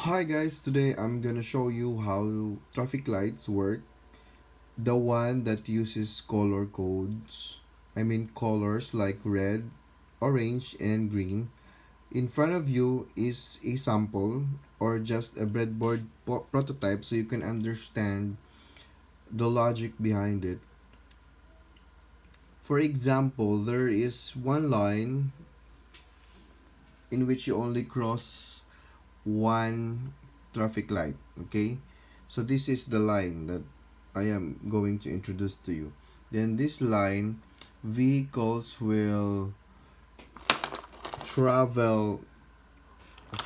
Hi guys, today I'm gonna show you how traffic lights work. The one that uses color codes. I mean colors like red, orange, and green. In front of you is a sample or just a breadboard prototype so you can understand the logic behind it. For example, there is one line in which you only cross one traffic light, okay? So this is the line that I am going to introduce to you. Then this line, vehicles will travel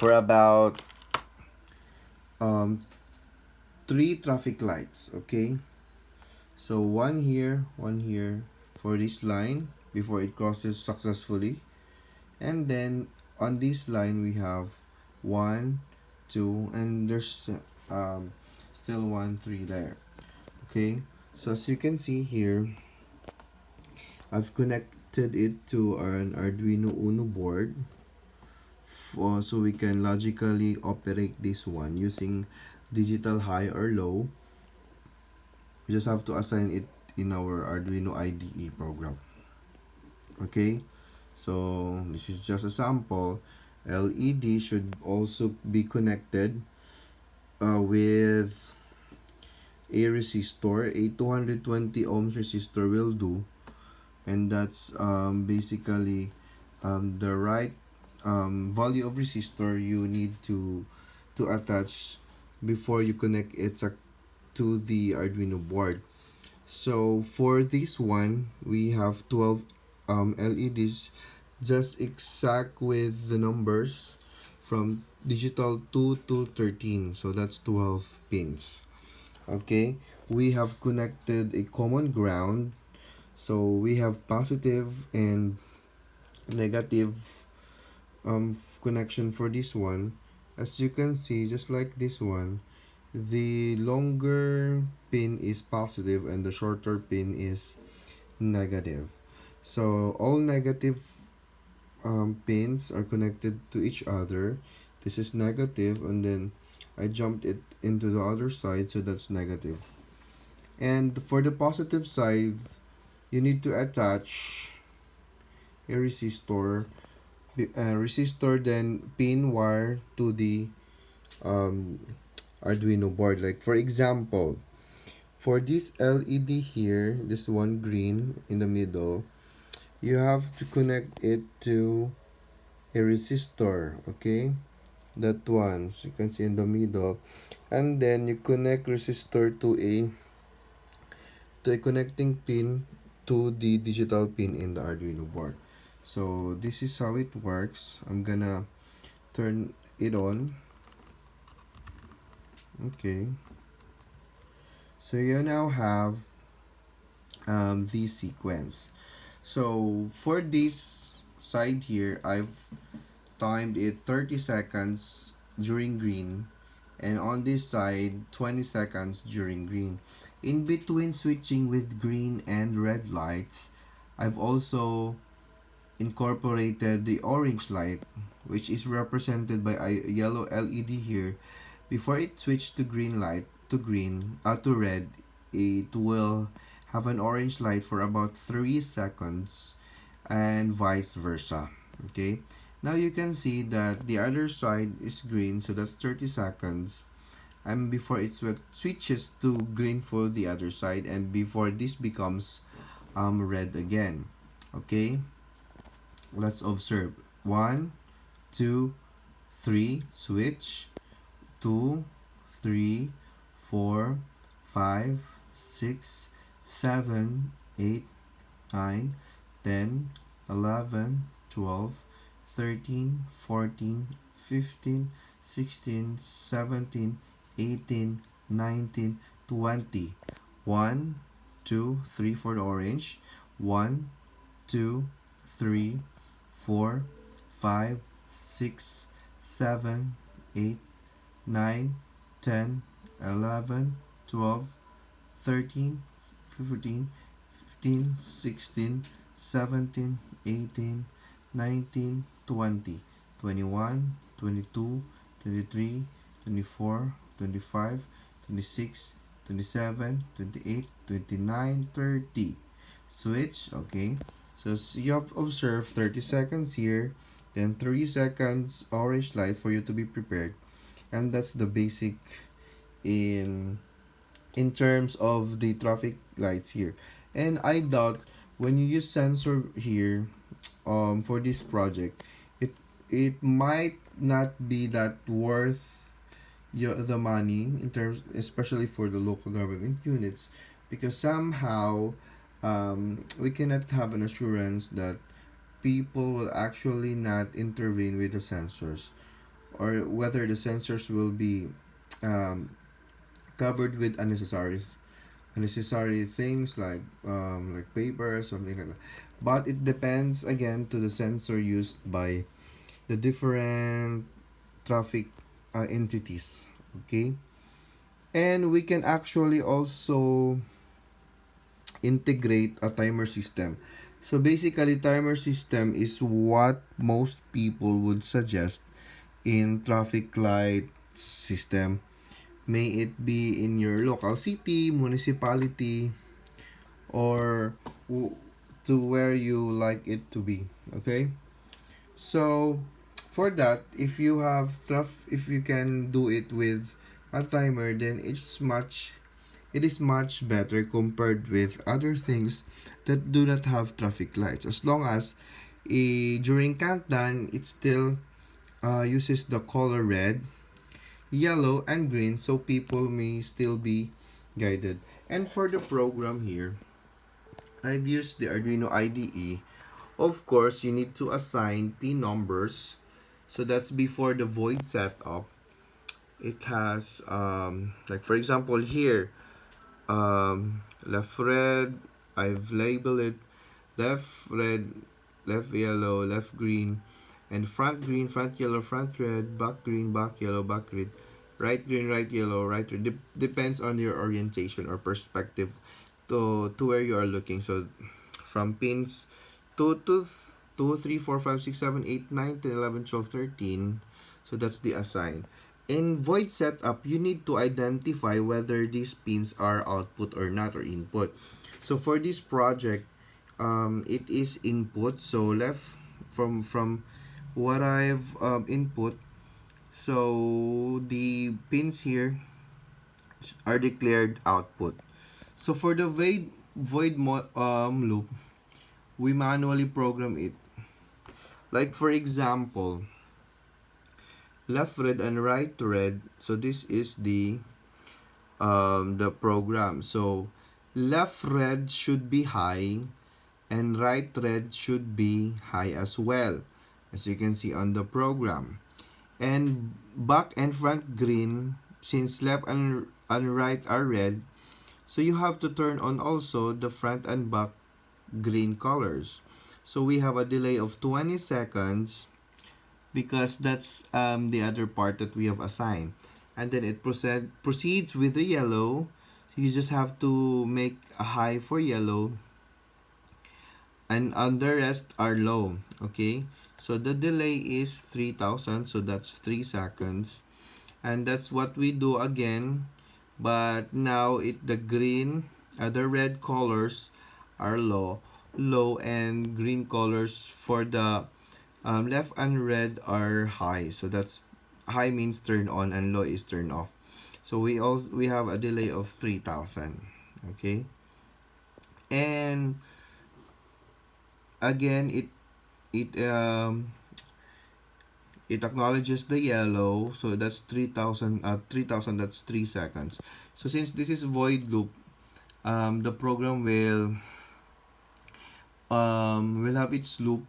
for about um, three traffic lights, okay? So one here for this line before it crosses successfully. And then on this line we have one, two, and there's still one, three there. Okay, so as you can see here, I've connected it to an Arduino Uno board so we can logically operate this one using digital high or low. We just have to assign it in our Arduino IDE program. Okay, so this is just a sample. LED should also be connected with a resistor. A 220 ohms resistor will do, and that's basically the right value of resistor you need to attach before you connect it to the Arduino board. So for this one, we have 12 LEDs, just exact with the numbers from digital 2 to 13. So that's 12 pins. Okay, we have connected a common ground. So we have positive and negative connection for this one. As you can see, just like this one, the longer pin is positive and the shorter pin is negative. So all negative pins are connected to each other. This is negative, and then I jumped it into the other side, so that's negative. And for the positive side, you need to attach a resistor, then pin wire to the um, Arduino board. Like for example, for this LED here, this one green in the middle, you have to connect it to a resistor, okay? That one, so you can see in the middle. And then you connect resistor to a connecting pin to the digital pin in the Arduino board. So this is how it works. I'm gonna turn it on. Okay. So you now have the sequence. So for this side here, I've timed it 30 seconds during green, and on this side 20 seconds during green. In between switching with green and red lights, I've also incorporated the orange light, which is represented by a yellow LED here. Before it switched to green light to red, it will have an orange light for about 3 seconds, and vice versa. Okay, now you can see that the other side is green, so that's 30 seconds, and before it switches to green for the other side, and before this becomes red again. Okay, let's observe. 1, 2, 3, switch. 2, 3, 4, 5, 6, 7, 8, 9, 10, 11, 12, 13, 14, 15, 16, 17, 18, 19, 20. 1, 2, 3 for the orange. 1, 2, 3, 4, 5, 6, 7, 8, 9, 10, 11, 12, 13, 15, 15, 16, 17, 18, 19, 20, 21, 22, 23, 24, 25, 26, 27, 28, 29, 30. Switch, okay. So you have observed 30 seconds here, then 3 seconds orange light for you to be prepared. And that's the basic in terms of the traffic lights here. And I doubt when you use sensor here for this project, it might not be that worth the money in terms, especially for the local government units, because somehow we cannot have an assurance that people will actually not intervene with the sensors, or whether the sensors will be um, covered with unnecessary things like paper or something like that. But it depends again to the sensor used by the different traffic entities. Okay, and we can actually also integrate a timer system. So basically, timer system is what most people would suggest in traffic light system. May it be in your local city, municipality, or to where you like it to be. Okay, so for that, if you can do it with a timer, then it is much better compared with other things that do not have traffic lights, as long as during countdown it still uses the color red, yellow, and green, so people may still be guided. And for the program here, I've used the Arduino IDE. Of course, you need to assign pin numbers. So that's before the void setup. It has, like for example here, left red, I've labeled it left red, left yellow, left green, and front green, front yellow, front red, back green, back yellow, back red, right green, right yellow, right red. Depends on your orientation or perspective to where you are looking. So from pins 2 to 2, 3, 4, 5, 6, 7, 8, 9, 10, 11, 12, 13. So that's the assign. In void setup, you need to identify whether these pins are output or not, or input. So for this project, it is input. So left from what I've input. So the pins here are declared output. So for the loop, we manually program it. Like for example, left red and right red. So this is the program. So left red should be high and right red should be high as well, as you can see on the program. And back and front green, since left and right are red, so you have to turn on also the front and back green colors. So we have a delay of 20 seconds because that's the other part that we have assigned. And then it proceeds with the yellow. You just have to make a high for yellow, and the rest are low. Okay, so the delay is 3000, so that's 3 seconds. And that's what we do again, but now the red colors are low, and green colors for the left and red are high. So that's high means turn on and low is turn off. So we have a delay of 3000. Okay, and again it acknowledges the yellow, so that's 3000. 3000, that's 3 seconds. So since this is void loop, the program will have its loop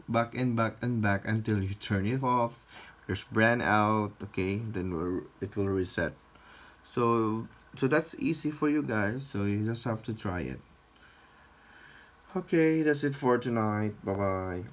back and back and back until you turn it off. There's brand out. Okay, then it will reset. So that's easy for you guys, so you just have to try it. Okay, that's it for tonight. Bye bye.